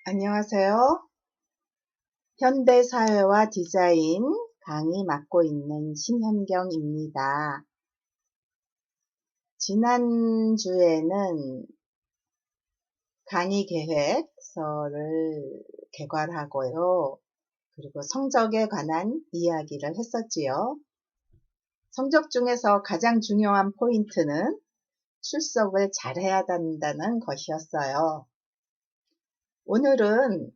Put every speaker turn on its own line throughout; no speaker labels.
안녕하세요. 현대사회와 디자인 강의 맡고 있는 신현경입니다. 지난주에는 강의 계획서를 개괄하고요. 그리고 성적에 관한 이야기를 했었지요. 성적 중에서 가장 중요한 포인트는 출석을 잘해야 한다는 것이었어요. 오늘은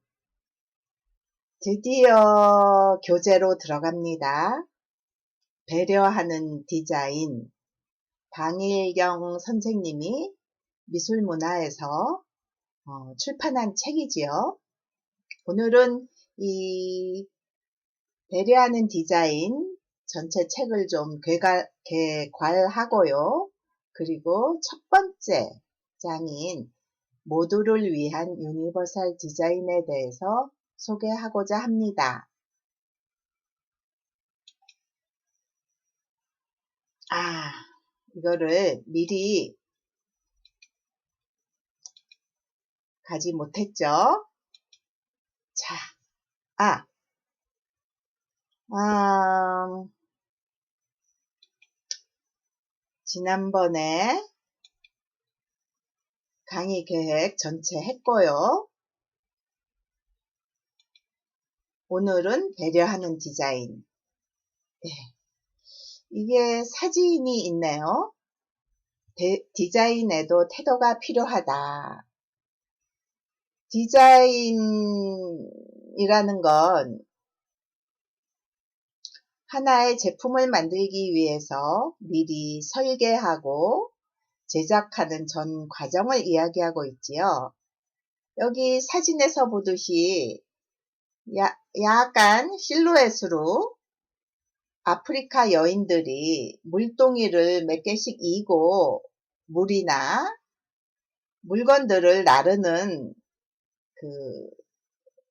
드디어 교재로 들어갑니다. 배려하는 디자인, 방일경 선생님이 미술문화에서 출판한 책이지요. 오늘은 이 배려하는 디자인 전체 책을 좀 개괄하고요. 그리고 첫 번째 장인 모두를 위한 유니버설 디자인에 대해서 소개하고자 합니다. 이거를 미리 가지 못했죠. 자, 지난번에 강의 계획 전체 했고요. 오늘은 배려하는 디자인. 이게 사진이 있네요. 디자인에도 태도가 필요하다. 디자인이라는 건 하나의 제품을 만들기 위해서 미리 설계하고 제작하는 전 과정을 이야기하고 있지요. 여기 사진에서 보듯이 약간 실루엣으로 아프리카 여인들이 물동이를 몇 개씩 이고 물이나 물건들을 나르는 그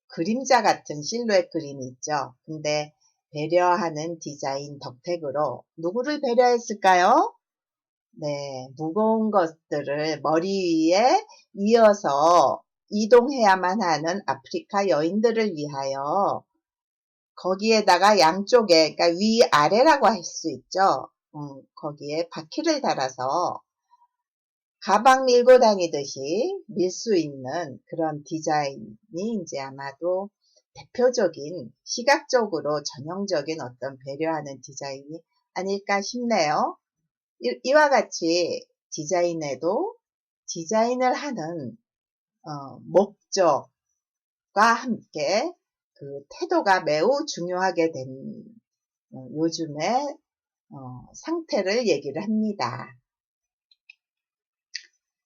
그림자 같은 실루엣 그림이 있죠. 근데 배려하는 디자인 덕택으로 누구를 배려했을까요? 네, 무거운 것들을 머리 위에 이어서 이동해야만 하는 아프리카 여인들을 위하여 거기에다가 양쪽에, 그러니까 위아래라고 할 수 있죠. 거기에 바퀴를 달아서 가방 밀고 다니듯이 밀 수 있는 그런 디자인이 이제 아마도 대표적인 시각적으로 전형적인 어떤 배려하는 디자인이 아닐까 싶네요. 이와 같이 디자인에도 디자인을 하는 목적과 함께 그 태도가 매우 중요하게 된 요즘의 상태를 얘기를 합니다.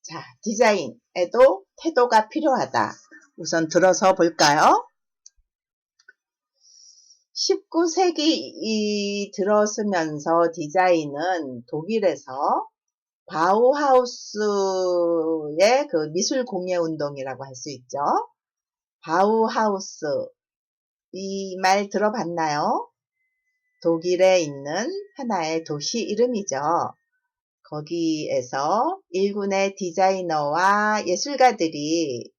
자, 디자인에도 태도가 필요하다. 우선 들어서 볼까요? 19세기 들어서면서 디자인은 독일에서 바우하우스의 그 미술 공예 운동이라고 할 수 있죠. 바우하우스, 이 말 들어봤나요? 독일에 있는 하나의 도시 이름이죠. 거기에서 일군의 디자이너와 예술가들이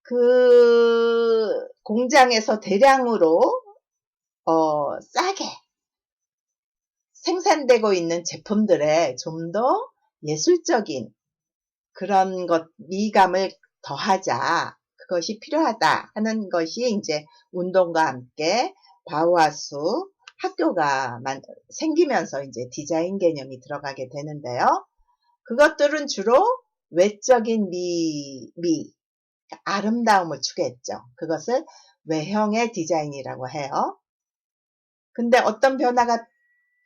그 공장에서 대량으로 싸게 생산되고 있는 제품들에 좀 더 예술적인 그런 미감을 더하자. 그것이 필요하다 하는 것이 이제 운동과 함께 바우하우스 학교가 생기면서 이제 디자인 개념이 들어가게 되는데요. 그것들은 주로 외적인 아름다움을 추구했죠. 그것을 외형의 디자인이라고 해요. 근데 어떤 변화가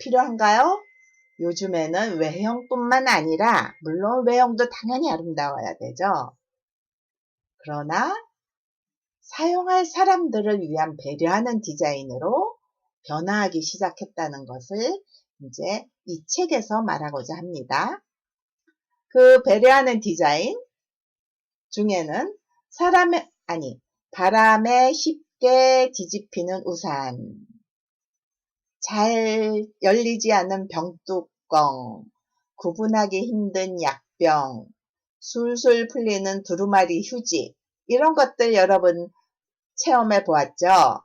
필요한가요? 요즘에는 외형뿐만 아니라 물론 외형도 당연히 아름다워야 되죠. 그러나 사용할 사람들을 위한 배려하는 디자인으로 변화하기 시작했다는 것을 이제 이 책에서 말하고자 합니다. 그 배려하는 디자인 중에는 바람에 쉽게 뒤집히는 우산, 잘 열리지 않은 병뚜껑, 구분하기 힘든 약병, 술술 풀리는 두루마리 휴지, 이런 것들 여러분 체험해 보았죠?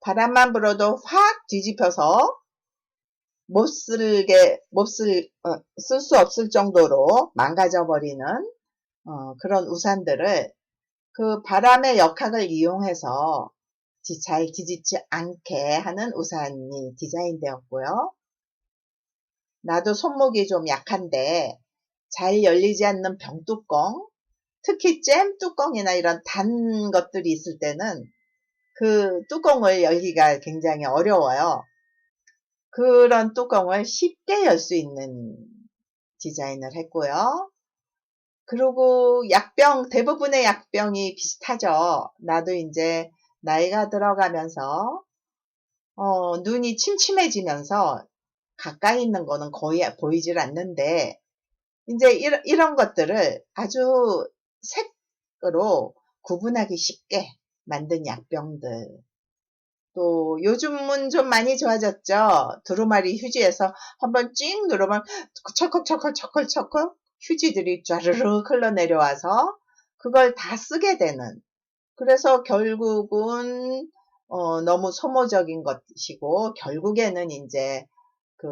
바람만 불어도 확 뒤집혀서 쓸 수 없을 정도로 망가져 버리는 그런 우산들을 그 바람의 역학을 이용해서 잘 뒤집지 않게 하는 우산이 디자인되었고요. 나도 손목이 좀 약한데 잘 열리지 않는 병뚜껑, 특히 잼 뚜껑이나 이런 단 것들이 있을 때는 그 뚜껑을 열기가 굉장히 어려워요. 그런 뚜껑을 쉽게 열 수 있는 디자인을 했고요. 그리고 대부분의 약병이 비슷하죠. 나도 이제 나이가 들어가면서 눈이 침침해지면서 가까이 있는 거는 거의 보이질 않는데 이제 이런 것들을 아주 색으로 구분하기 쉽게 만든 약병들. 또 요즘은 좀 많이 좋아졌죠. 두루마리 휴지에서 한번 찡 누르면 철컥철컥 휴지들이 쫘르륵 흘러내려와서 그걸 다 쓰게 되는. 그래서 결국은 너무 소모적인 것이고 결국에는 이제 그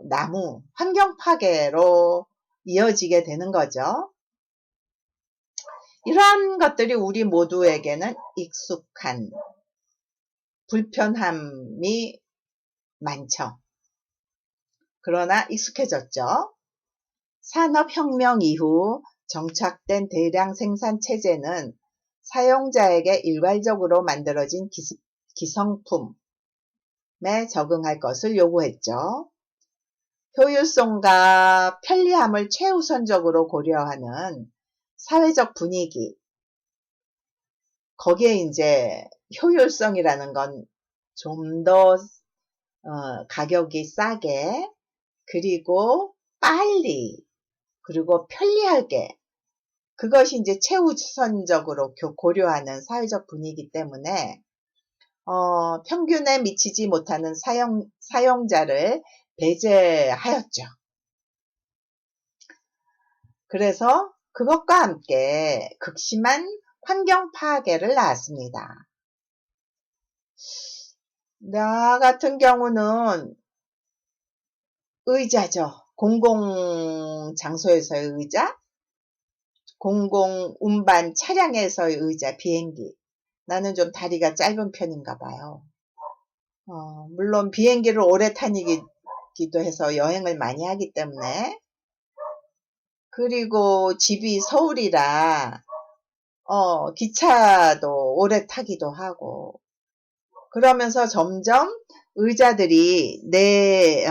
나무 환경 파괴로 이어지게 되는 거죠. 이러한 것들이 우리 모두에게는 익숙한 불편함이 많죠. 그러나 익숙해졌죠. 산업혁명 이후 정착된 대량 생산 체제는 사용자에게 일괄적으로 만들어진 기성품에 적응할 것을 요구했죠. 효율성과 편리함을 최우선적으로 고려하는 사회적 분위기, 거기에 이제 효율성이라는 건 좀 더 가격이 싸게, 그리고 빨리, 그리고 편리하게, 그것이 이제 최우선적으로 고려하는 사회적 분위기 때문에 평균에 미치지 못하는 사용자를 배제하였죠. 그래서 그것과 함께 극심한 환경 파괴를 낳았습니다. 나 같은 경우는 의자죠. 공공 장소에서의 의자, 공공 운반 차량에서의 의자, 비행기. 나는 좀 다리가 짧은 편인가 봐요. 물론 비행기를 오래 타기도 해서 여행을 많이 하기 때문에. 그리고 집이 서울이라 기차도 오래 타기도 하고, 그러면서 점점 의자들이 내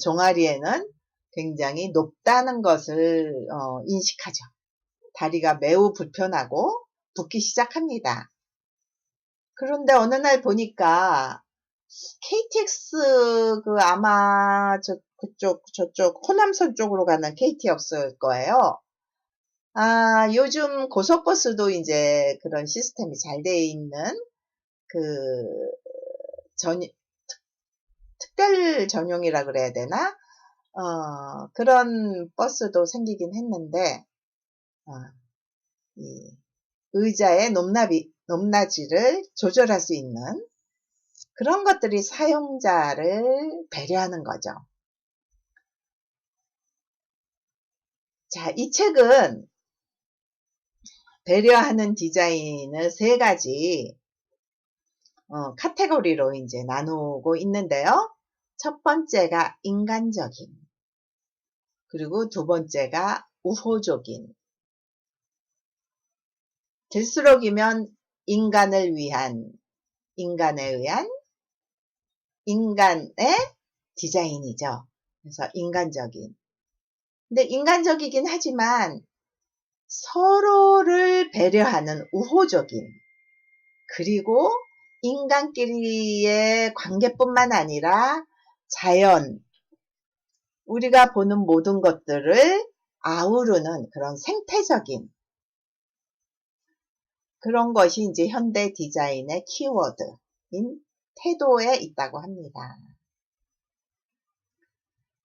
종아리에는 굉장히 높다는 것을 인식하죠. 다리가 매우 불편하고 붓기 시작합니다. 그런데 어느 날 보니까 KTX 아마 저쪽 호남선 쪽으로 가는 KTX일 거예요. 요즘 고속버스도 이제 그런 시스템이 잘 돼 있는 그 특별 전용이라 그래야 되나? 그런 버스도 생기긴 했는데, 이 의자의 높낮이를 조절할 수 있는 그런 것들이 사용자를 배려하는 거죠. 자, 이 책은 배려하는 디자인을 3가지 카테고리로 이제 나누고 있는데요. 첫 번째가 인간적인, 그리고 두 번째가 우호적인, 될수록이면 인간에 의한 인간의 디자인이죠. 그래서 인간적인. 근데 인간적이긴 하지만 서로를 배려하는 우호적인, 그리고 인간끼리의 관계뿐만 아니라 자연, 우리가 보는 모든 것들을 아우르는 그런 생태적인 그런 것이 이제 현대 디자인의 키워드인 태도에 있다고 합니다.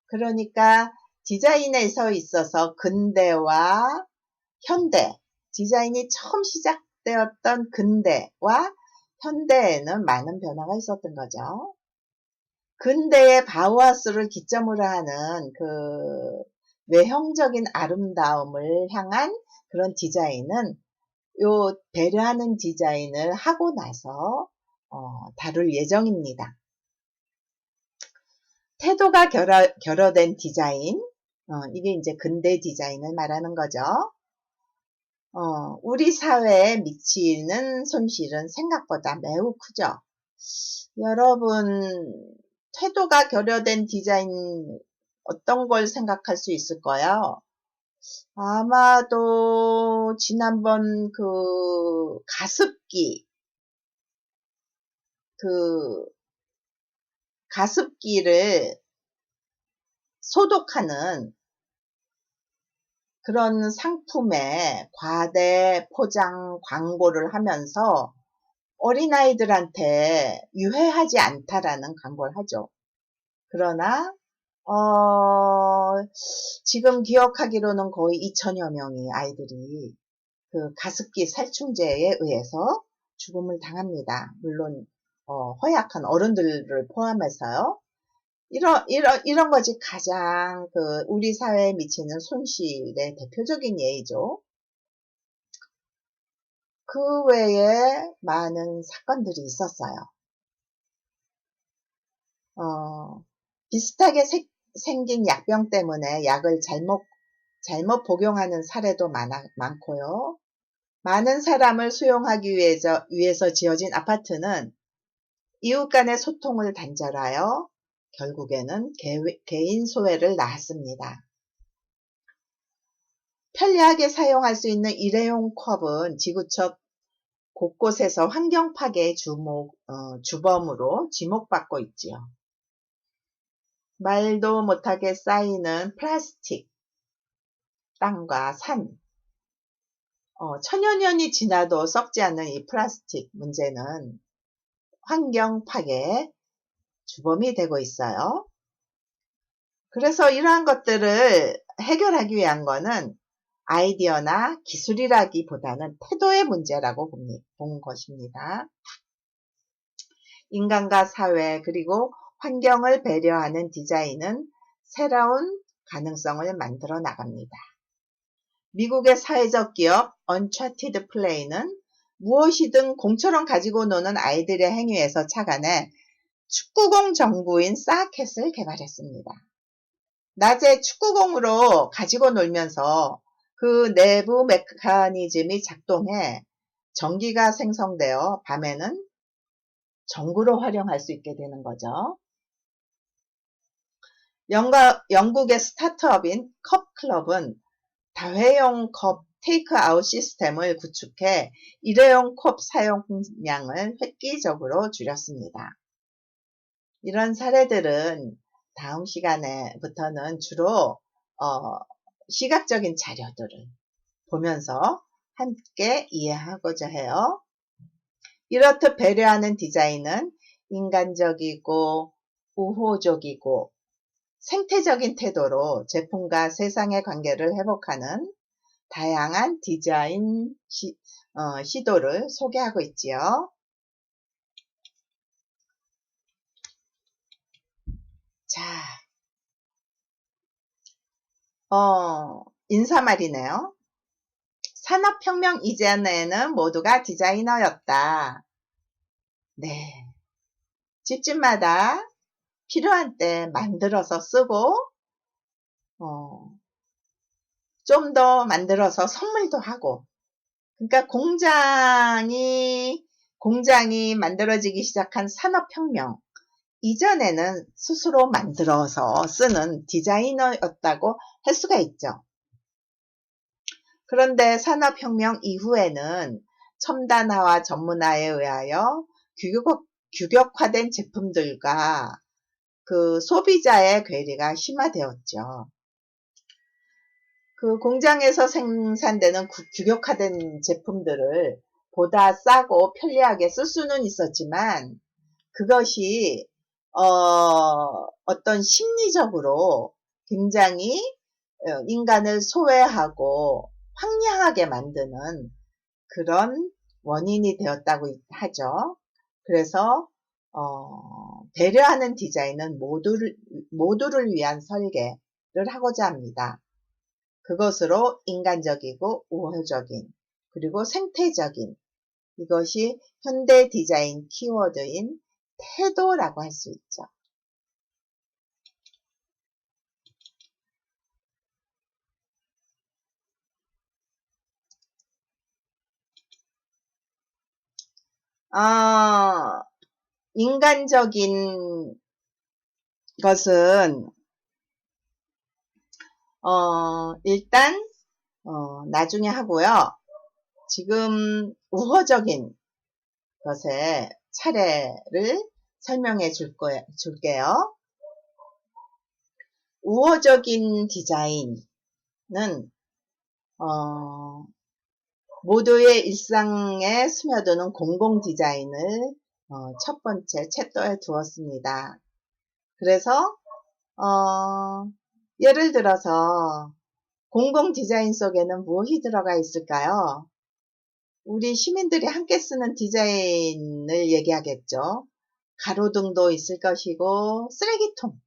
그러니까 디자인에서 있어서 근대와 현대, 디자인이 처음 시작되었던 근대와 현대에는 많은 변화가 있었던 거죠. 근대의 바우하우스를 기점으로 하는 그 외형적인 아름다움을 향한 그런 디자인은 요 배려하는 디자인을 하고 나서 다룰 예정입니다. 태도가 결여된 디자인, 이게 이제 근대 디자인을 말하는 거죠. 우리 사회에 미치는 손실은 생각보다 매우 크죠. 여러분, 태도가 결여된 디자인 어떤 걸 생각할 수 있을까요? 아마도 지난번 그 가습기를 소독하는 그런 상품에 과대 포장 광고를 하면서 어린아이들한테 유해하지 않다라는 광고를 하죠. 그러나 지금 기억하기로는 거의 2천여 명의 아이들이 그 가습기 살충제에 의해서 죽음을 당합니다. 물론 허약한 어른들을 포함해서요. 이런 것이 가장 그 우리 사회에 미치는 손실의 대표적인 예이죠. 그 외에 많은 사건들이 있었어요. 비슷하게 생긴 약병 때문에 약을 잘못 복용하는 사례도 많고요. 많은 사람을 수용하기 위해서 지어진 아파트는 이웃 간의 소통을 단절하여 결국에는 개인 소외를 낳았습니다. 편리하게 사용할 수 있는 일회용 컵은 지구촌 곳곳에서 환경 파괴의 주범으로 지목받고 있지요. 말도 못하게 쌓이는 플라스틱, 땅과 산, 천여 년이 지나도 썩지 않는 이 플라스틱 문제는 환경 파괴의 주범이 되고 있어요. 그래서 이러한 것들을 해결하기 위한 거는 아이디어나 기술이라기보다는 태도의 문제라고 본 것입니다. 인간과 사회 그리고 환경을 배려하는 디자인은 새로운 가능성을 만들어 나갑니다. 미국의 사회적 기업 언차티드 플레이는 무엇이든 공처럼 가지고 노는 아이들의 행위에서 착안해 축구공 전구인 사켓을 개발했습니다. 낮에 축구공으로 가지고 놀면서 그 내부 메커니즘이 작동해 전기가 생성되어 밤에는 전구로 활용할 수 있게 되는 거죠. 영국의 스타트업인 컵클럽은 다회용 컵 테이크아웃 시스템을 구축해 일회용 컵 사용량을 획기적으로 줄였습니다. 이런 사례들은 다음 시간에부터는 주로 시각적인 자료들을 보면서 함께 이해하고자 해요. 이렇듯 배려하는 디자인은 인간적이고 우호적이고 생태적인 태도로 제품과 세상의 관계를 회복하는 다양한 디자인 시도를 소개하고 있지요. 자, 인사말이네요. 산업혁명 이전에는 모두가 디자이너였다. 네. 집집마다 필요한 때 만들어서 쓰고, 좀 더 만들어서 선물도 하고, 그러니까 공장이 만들어지기 시작한 산업혁명, 이전에는 스스로 만들어서 쓰는 디자이너였다고 할 수가 있죠. 그런데 산업혁명 이후에는 첨단화와 전문화에 의하여 규격화된 제품들과 그 소비자의 괴리가 심화되었죠. 그 공장에서 생산되는 규격화된 제품들을 보다 싸고 편리하게 쓸 수는 있었지만 그것이 어떤 심리적으로 굉장히 인간을 소외하고 황량하게 만드는 그런 원인이 되었다고 하죠. 그래서 배려하는 디자인은 모두를 위한 설계를 하고자 합니다. 그것으로 인간적이고 우호적인 그리고 생태적인 이것이 현대 디자인 키워드인 태도라고 할 수 있죠. 인간적인 것은 일단 나중에 하고요. 지금 우호적인 것의 차례를 설명해 줄게요. 우호적인 디자인은 모두의 일상에 스며드는 공공 디자인을 첫 번째 챕터에 두었습니다. 그래서 예를 들어서 공공 디자인 속에는 무엇이 들어가 있을까요? 우리 시민들이 함께 쓰는 디자인을 얘기하겠죠. 가로등도 있을 것이고 쓰레기통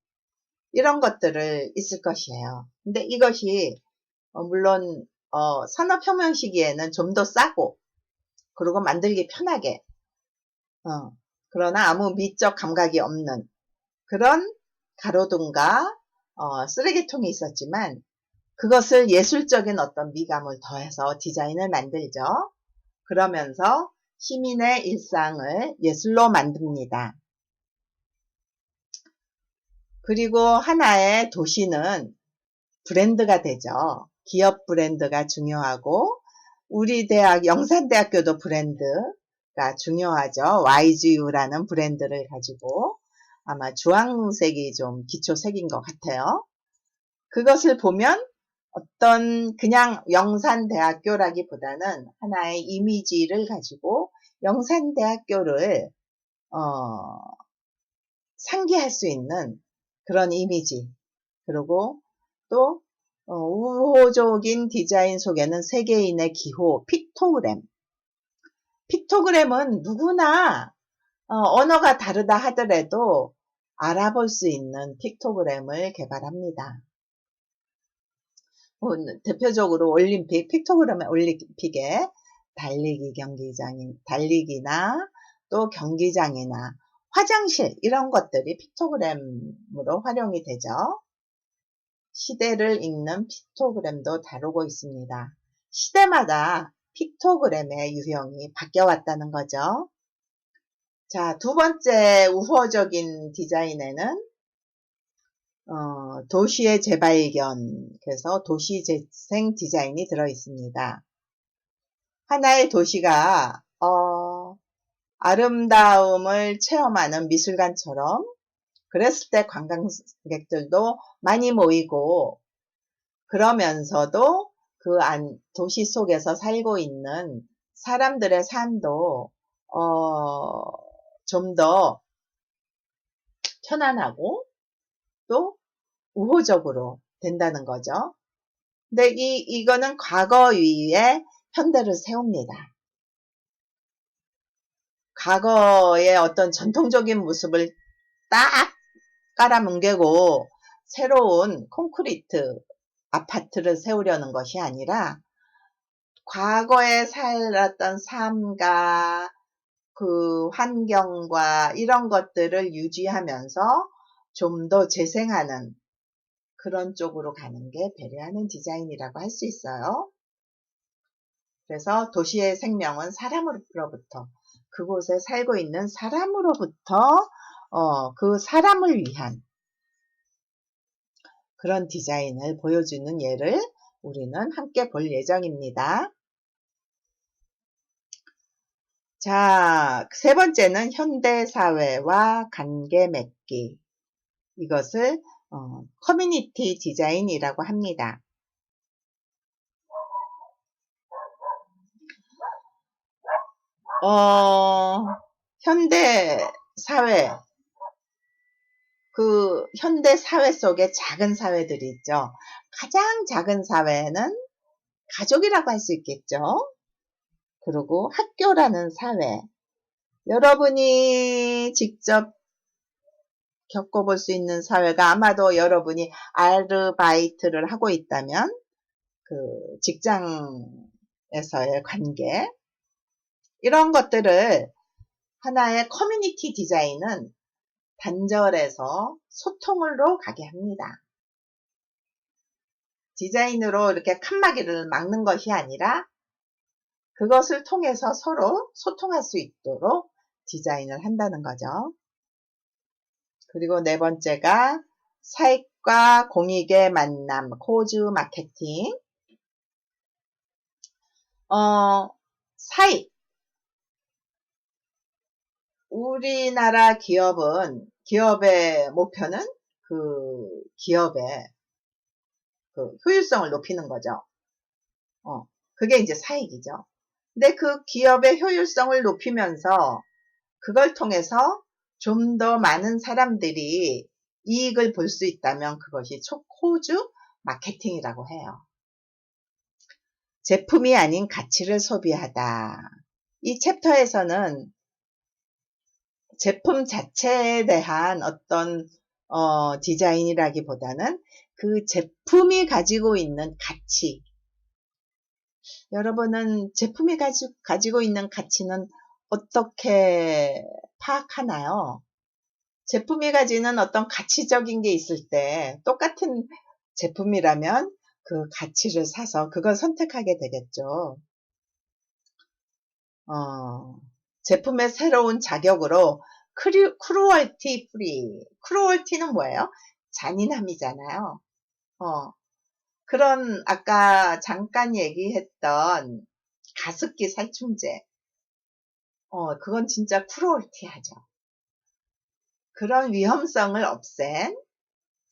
이런 것들을 있을 것이에요. 근데 이것이 물론 산업혁명 시기에는 좀 더 싸고 그리고 만들기 편하게 그러나 아무 미적 감각이 없는 그런 가로등과 쓰레기통이 있었지만 그것을 예술적인 어떤 미감을 더해서 디자인을 만들죠. 그러면서 시민의 일상을 예술로 만듭니다. 그리고 하나의 도시는 브랜드가 되죠. 기업 브랜드가 중요하고 우리 대학 영산대학교도 브랜드가 중요하죠. YGU라는 브랜드를 가지고 아마 주황색이 좀 기초색인 것 같아요. 그것을 보면 어떤 그냥 영산대학교라기보다는 하나의 이미지를 가지고 영산대학교를 상기할 수 있는 그런 이미지 그리고 또 우호적인 디자인 속에는 세계인의 기호 픽토그램은 누구나 언어가 다르다 하더라도 알아볼 수 있는 픽토그램을 개발합니다. 대표적으로 픽토그램의 올림픽에 달리기나 또 경기장이나 화장실 이런 것들이 픽토그램으로 활용이 되죠. 시대를 읽는 픽토그램도 다루고 있습니다. 시대마다 픽토그램의 유형이 바뀌어왔다는 거죠. 자, 두 번째 우호적인 디자인에는 도시의 재발견, 그래서 도시재생 디자인이 들어 있습니다. 하나의 도시가 아름다움을 체험하는 미술관처럼 그랬을 때 관광객들도 많이 모이고 그러면서도 그 도시 속에서 살고 있는 사람들의 삶도 좀 더 편안하고 또 우호적으로 된다는 거죠. 근데 이거는 과거 위에 현대를 세웁니다. 과거의 어떤 전통적인 모습을 딱 깔아뭉개고 새로운 콘크리트 아파트를 세우려는 것이 아니라 과거에 살았던 삶과 그 환경과 이런 것들을 유지하면서 좀 더 재생하는 그런 쪽으로 가는 게 배려하는 디자인이라고 할 수 있어요. 그래서 도시의 생명은 사람으로부터 그곳에 살고 있는 사람으로부터 그 사람을 위한 그런 디자인을 보여주는 예를 우리는 함께 볼 예정입니다. 자, 세 번째는 현대사회와 관계 맺기. 이것을 커뮤니티 디자인이라고 합니다. 현대 사회 속에 작은 사회들이 있죠. 가장 작은 사회는 가족이라고 할 수 있겠죠. 그리고 학교라는 사회. 여러분이 직접 겪어볼 수 있는 사회가 아마도 여러분이 아르바이트를 하고 있다면 그 직장에서의 관계 이런 것들을 하나의 커뮤니티 디자인은 단절해서 소통으로 가게 합니다. 디자인으로 이렇게 칸막이를 막는 것이 아니라 그것을 통해서 서로 소통할 수 있도록 디자인을 한다는 거죠. 그리고 네 번째가 사익과 공익의 만남, 코즈 마케팅. 사익. 우리나라 기업의 목표는 그 기업의 그 효율성을 높이는 거죠. 그게 이제 사익이죠. 근데 그 기업의 효율성을 높이면서 그걸 통해서 좀 더 많은 사람들이 이익을 볼 수 있다면 그것이 코즈 마케팅이라고 해요. 제품이 아닌 가치를 소비하다. 이 챕터에서는 제품 자체에 대한 어떤 디자인이라기보다는 그 제품이 가지고 있는 가치. 여러분은 제품이 가지고 있는 가치는 어떻게 파악하나요? 제품이 가지는 어떤 가치적인 게 있을 때 똑같은 제품이라면 그 가치를 사서 그걸 선택하게 되겠죠. 제품의 새로운 자격으로 크루얼티 프리. 크루얼티는 뭐예요? 잔인함이잖아요. 그런 아까 잠깐 얘기했던 가습기 살충제. 그건 진짜 크루얼티하죠. 그런 위험성을 없앤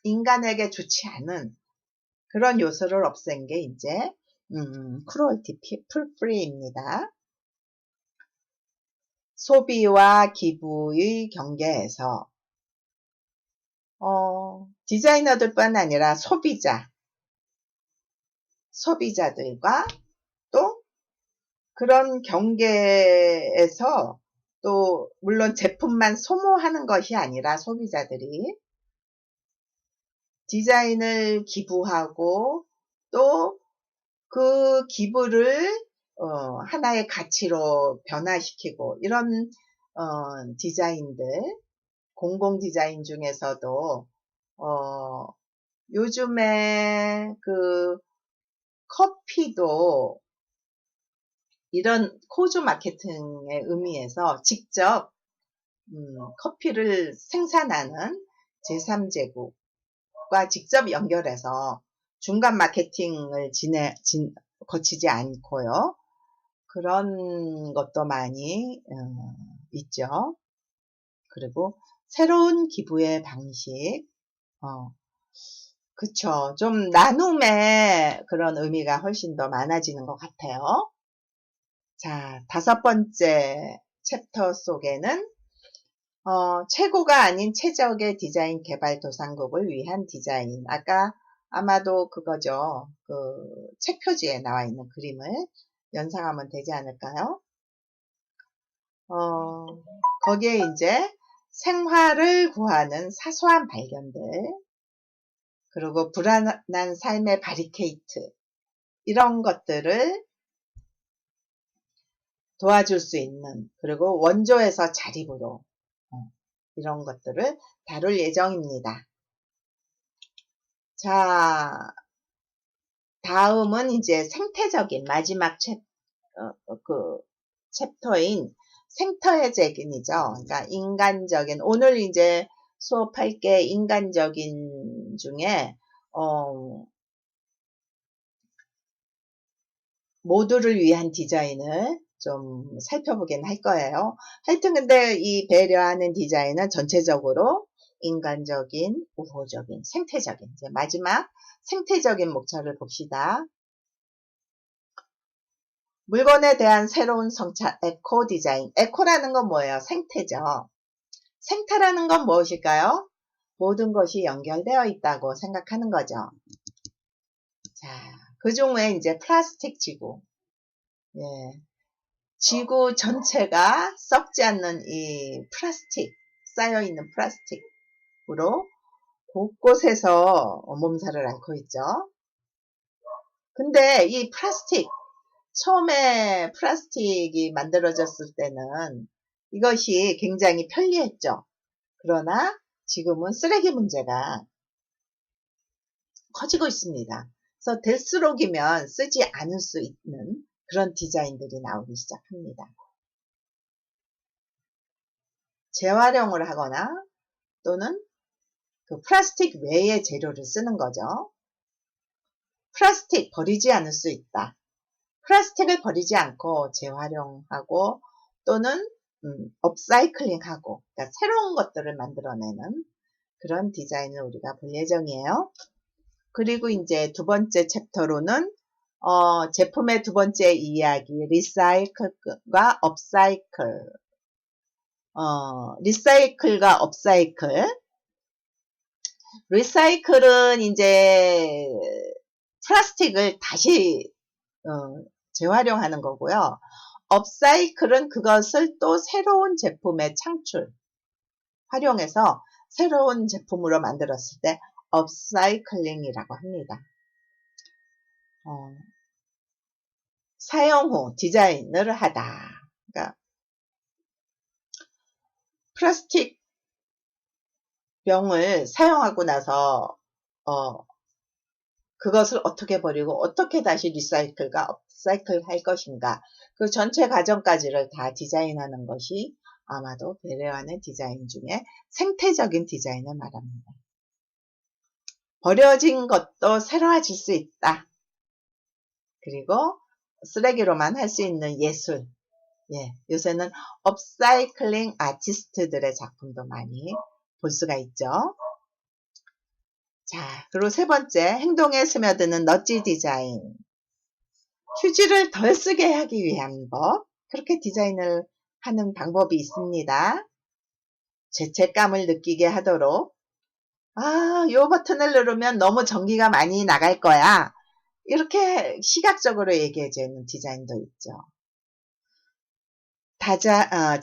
인간에게 좋지 않은 그런 요소를 없앤 게 이제 크루얼티 프리입니다. 소비와 기부의 경계에서 디자이너들뿐 아니라 소비자들과 또 그런 경계에서 또 물론 제품만 소모하는 것이 아니라 소비자들이 디자인을 기부하고 또 그 기부를 하나의 가치로 변화시키고 이런 디자인들, 공공 디자인 중에서도 요즘에 그 커피도 이런 코즈 마케팅의 의미에서 직접 커피를 생산하는 제3제국과 직접 연결해서 중간 마케팅을 거치지 않고요. 그런 것도 많이 있죠. 그리고 새로운 기부의 방식, 그쵸. 좀 나눔의 그런 의미가 훨씬 더 많아지는 것 같아요. 자, 5번째 챕터 속에는 최고가 아닌 최적의 디자인 개발 도상국을 위한 디자인. 아까 아마도 그거죠. 그 책 표지에 나와 있는 그림을 연상하면 되지 않을까요? 거기에 이제 생활을 구하는 사소한 발견들, 그리고 불안한 삶의 바리케이트, 이런 것들을 도와줄 수 있는, 그리고 원조에서 자립으로 이런 것들을 다룰 예정입니다. 자, 다음은 이제 생태적인 마지막 챕터인 생태적인이죠. 그러니까 인간적인, 오늘 이제 수업할 게 인간적인 중에 모두를 위한 디자인을 좀 살펴보긴 할 거예요. 하여튼 근데 이 배려하는 디자인은 전체적으로 인간적인, 우호적인, 생태적인, 이제 마지막 생태적인 목차를 봅시다. 물건에 대한 새로운 성찰, 에코 디자인. 에코라는 건 뭐예요? 생태죠. 생태라는 건 무엇일까요? 모든 것이 연결되어 있다고 생각하는 거죠. 자, 그 중에 이제 플라스틱 지구. 예. 지구 전체가 썩지 않는 이 플라스틱, 쌓여있는 플라스틱으로 곳곳에서 몸살을 앓고 있죠. 근데 이 플라스틱, 처음에 플라스틱이 만들어졌을 때는 이것이 굉장히 편리했죠. 그러나 지금은 쓰레기 문제가 커지고 있습니다. 그래서 될수록이면 쓰지 않을 수 있는 그런 디자인들이 나오기 시작합니다. 재활용을 하거나 또는 그 플라스틱 외의 재료를 쓰는 거죠. 플라스틱 버리지 않을 수 있다. 플라스틱을 버리지 않고 재활용하고 또는 업사이클링하고, 그러니까 새로운 것들을 만들어내는 그런 디자인을 우리가 볼 예정이에요. 그리고 이제 두 번째 챕터로는 제품의 두 번째 이야기, 리사이클과 업사이클. 리사이클과 업사이클. 리사이클은 이제 플라스틱을 다시 재활용하는 거고요. 업사이클은 그것을 또 새로운 제품의 창출, 활용해서 새로운 제품으로 만들었을 때 업사이클링이라고 합니다. 사용 후 디자인을 하다. 그러니까 플라스틱 병을 사용하고 나서 그것을 어떻게 버리고 어떻게 다시 리사이클과 업사이클 할 것인가, 그 전체 과정까지를 다 디자인하는 것이 아마도 배려하는 디자인 중에 생태적인 디자인을 말합니다. 버려진 것도 새로워질 수 있다. 그리고 쓰레기로만 할 수 있는 예술. 예, 요새는 업사이클링 아티스트들의 작품도 많이 볼 수가 있죠. 자, 그리고 세 번째, 행동에 스며드는 넛지 디자인. 휴지를 덜 쓰게 하기 위한 법. 그렇게 디자인을 하는 방법이 있습니다. 죄책감을 느끼게 하도록, 요 버튼을 누르면 너무 전기가 많이 나갈 거야. 이렇게 시각적으로 얘기해주는 디자인도 있죠.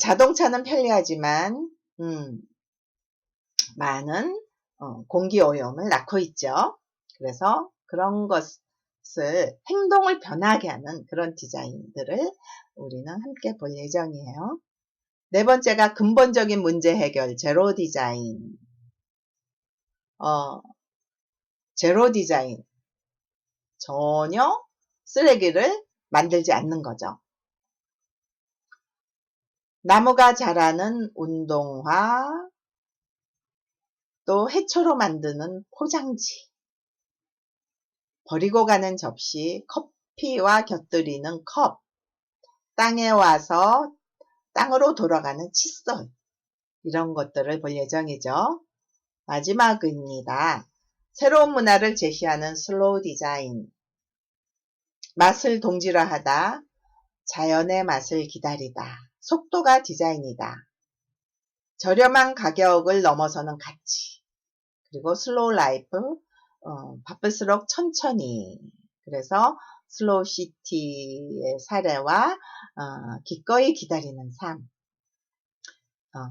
자동차는 편리하지만 많은 공기 오염을 낳고 있죠. 그래서 그런 것을 행동을 변하게 하는 그런 디자인들을 우리는 함께 볼 예정이에요. 네 번째가 근본적인 문제 해결, 제로 디자인. 제로 디자인. 전혀 쓰레기를 만들지 않는 거죠. 나무가 자라는 운동화, 또 해초로 만드는 포장지, 버리고 가는 접시, 커피와 곁들이는 컵, 땅에 와서 땅으로 돌아가는 칫솔, 이런 것들을 볼 예정이죠. 마지막입니다. 새로운 문화를 제시하는 슬로우 디자인. 맛을 동질화하다, 자연의 맛을 기다리다, 속도가 디자인이다. 저렴한 가격을 넘어서는 가치. 그리고 슬로우 라이프, 바쁠수록 천천히. 그래서 슬로우 시티의 사례와 기꺼이 기다리는 삶.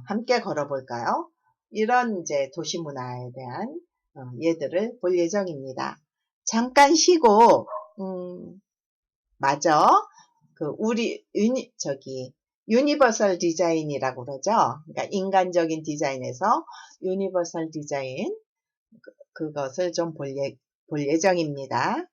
함께 걸어볼까요? 이런 이제 도시 문화에 대한 예들을 볼 예정입니다. 잠깐 쉬고, 맞아. 유니버설 디자인이라고 그러죠. 그러니까 인간적인 디자인에서 유니버설 디자인, 그것을 좀 볼 예정입니다.